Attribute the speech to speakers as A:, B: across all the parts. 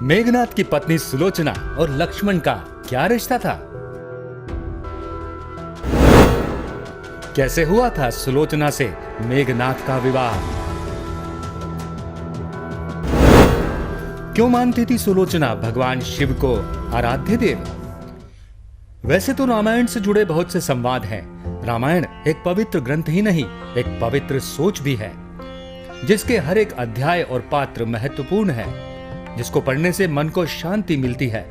A: मेघनाद की पत्नी सुलोचना और लक्ष्मण का क्या रिश्ता था? कैसे हुआ था सुलोचना से मेघनाद का विवाह? क्यों मानती थी सुलोचना भगवान शिव को आराध्य देव? वैसे तो रामायण से जुड़े बहुत से संवाद हैं। रामायण एक पवित्र ग्रंथ ही नहीं, एक पवित्र सोच भी है, जिसके हर एक अध्याय और पात्र महत्वपूर्ण है, जिसको पढ़ने से मन को शांति मिलती है,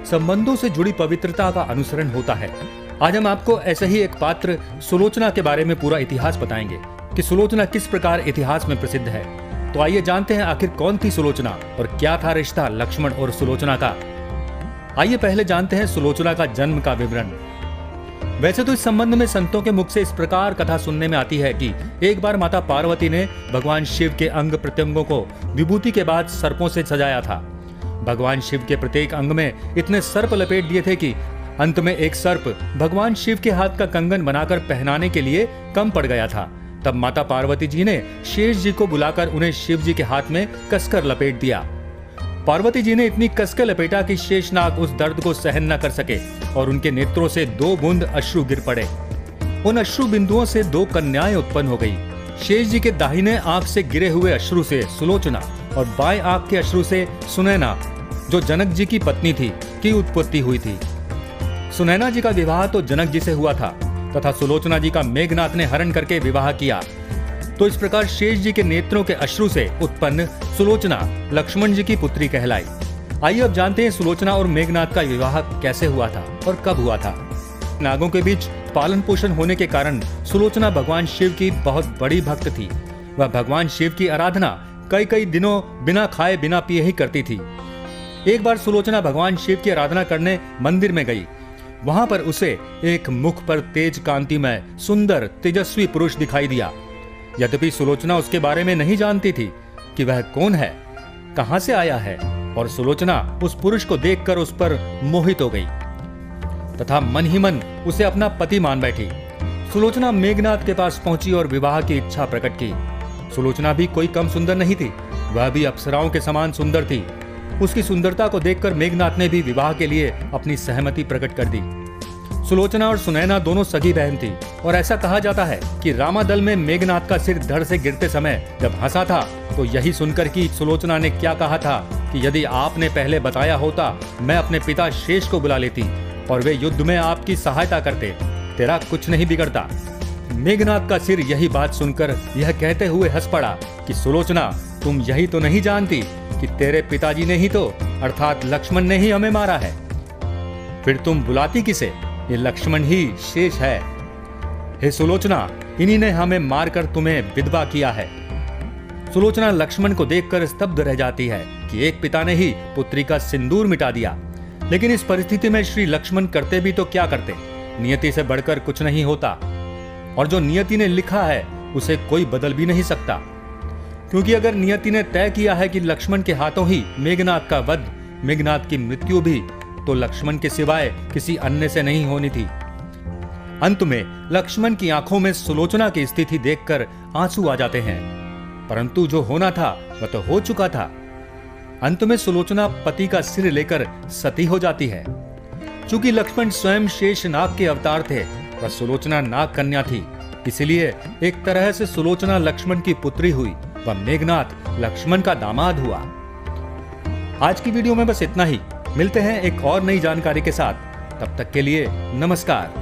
A: संबंधों से जुड़ी पवित्रता का अनुसरण होता है। आज हम आपको ऐसे ही एक पात्र सुलोचना के बारे में पूरा इतिहास बताएंगे कि सुलोचना किस प्रकार इतिहास में प्रसिद्ध है। तो आइए जानते हैं आखिर कौन थी सुलोचना और क्या था रिश्ता लक्ष्मण और सुलोचना का। आइए पहले जानते हैं सुलोचना का जन्म का विवरण। वैसे तो इस संबंध में संतों के मुख से इस प्रकार कथा सुनने में आती है कि एक बार माता पार्वती ने भगवान शिव के अंग प्रत्यंगों को विभूति के बाद सर्पों से सजाया था। भगवान शिव के प्रत्येक अंग में इतने सर्प लपेट दिए थे कि अंत में एक सर्प भगवान शिव के हाथ का कंगन बनाकर पहनाने के लिए कम पड़ गया था। तब माता पार्वती जी ने शेष जी को बुलाकर उन्हें शिव जी के हाथ में कसकर लपेट दिया। पार्वती जी ने इतनी कसकर लपेटा कि शेषनाग उस दर्द को सहन न कर सके और उनके नेत्रों से 2 बूंद अश्रु गिर पड़े। उन अश्रु बिंदुओं से 2 कन्याएं उत्पन्न हो गई। शेष जी के दाहिने आंख से गिरे हुए अश्रु से सुलोचना और बाएं आंख के अश्रु से सुनैना, जो जनक जी की पत्नी थी, की उत्पत्ति हुई थी। सुनैना जी का विवाह तो जनक जी से हुआ था तथा सुलोचना जी का मेघनाद ने हरण करके विवाह किया। तो इस प्रकार शेष जी के नेत्रों के अश्रु से उत्पन्न सुलोचना लक्ष्मण जी की पुत्री कहलाई। आइए अब जानते हैं सुलोचना और मेघनाद का विवाह कैसे हुआ था और कब हुआ था। नागों के बीच पालन पोषण होने के कारण सुलोचना भगवान शिव की बहुत बड़ी भक्त थी। वह भगवान शिव की आराधना कई दिनों बिना खाए बिना पिए ही करती थी। एक बार सुलोचना भगवान शिव की आराधना करने मंदिर में गई। वहां पर उसे एक मुख पर तेज कांतिमय सुंदर तेजस्वी पुरुष दिखाई दिया। यद्यपि सुलोचना उसके बारे में नहीं जानती थी कि वह कौन है, कहां से आया है, और सुलोचना उस पुरुष को देखकर उस पर मोहित हो गई तथा मन ही मन उसे अपना पति मान बैठी। सुलोचना मेघनाद के पास पहुंची और विवाह की इच्छा प्रकट की। सुलोचना भी कोई कम सुंदर नहीं थी, वह भी अप्सराओं के समान सुंदर थी। उसकी सुंदरता को देखकर मेघनाद ने भी विवाह के लिए अपनी सहमति प्रकट कर दी। सुलोचना और सुनैना दोनों सगी बहन थी और ऐसा कहा जाता है कि रामादल में मेघनाद का सिर धड़ से गिरते समय जब हंसा था तो यही सुनकर कि सुलोचना ने क्या कहा था कि यदि आपने पहले बताया होता मैं अपने पिता शेष को बुला लेती और वे युद्ध में आपकी सहायता करते, तेरा कुछ नहीं बिगड़ता। मेघनाद का सिर यही बात सुनकर यह कहते हुए हंस पड़ा कि सुलोचना, तुम यही तो नहीं जानती कि तेरे पिताजी ने ही तो अर्थात लक्ष्मण ने ही हमें मारा है, फिर तुम बुलाती किसे? ये लक्ष्मण ही शेष है। हे सुलोचना, इन्हीं ने हमें मारकर तुम्हें विधवा किया है। सुलोचना लक्ष्मण को देखकर स्तब्ध रह जाती है कि एक पिता ने ही पुत्री का सिंदूर मिटा दिया। लेकिन इस परिस्थिति में श्री लक्ष्मण करते भी तो क्या करते, नियति से बढ़कर कुछ नहीं होता और जो नियति ने लिखा है उसे कोई बदल भी नहीं सकता। क्योंकि अगर नियति ने तय किया है कि लक्ष्मण के हाथों ही मेघनाद का वध, मेघनाद की मृत्यु भी, तो लक्ष्मण के सिवाय किसी अन्य से नहीं होनी थी। अंत में लक्ष्मण की आंखों में सुलोचना की स्थिति देखकर आंसू आ जाते हैं, परंतु जो होना था वह तो हो चुका था। अंत में सुलोचना पति का सिर लेकर सती हो जाती है। चूंकि लक्ष्मण स्वयं शेष नाग के अवतार थे, वह सुलोचना नाग कन्या थी, इसलिए एक तरह से सुलोचना लक्ष्मण की पुत्री हुई व मेघनाद लक्ष्मण का दामाद हुआ। आज की वीडियो में बस इतना ही। मिलते हैं एक और नई जानकारी के साथ, तब तक के लिए नमस्कार।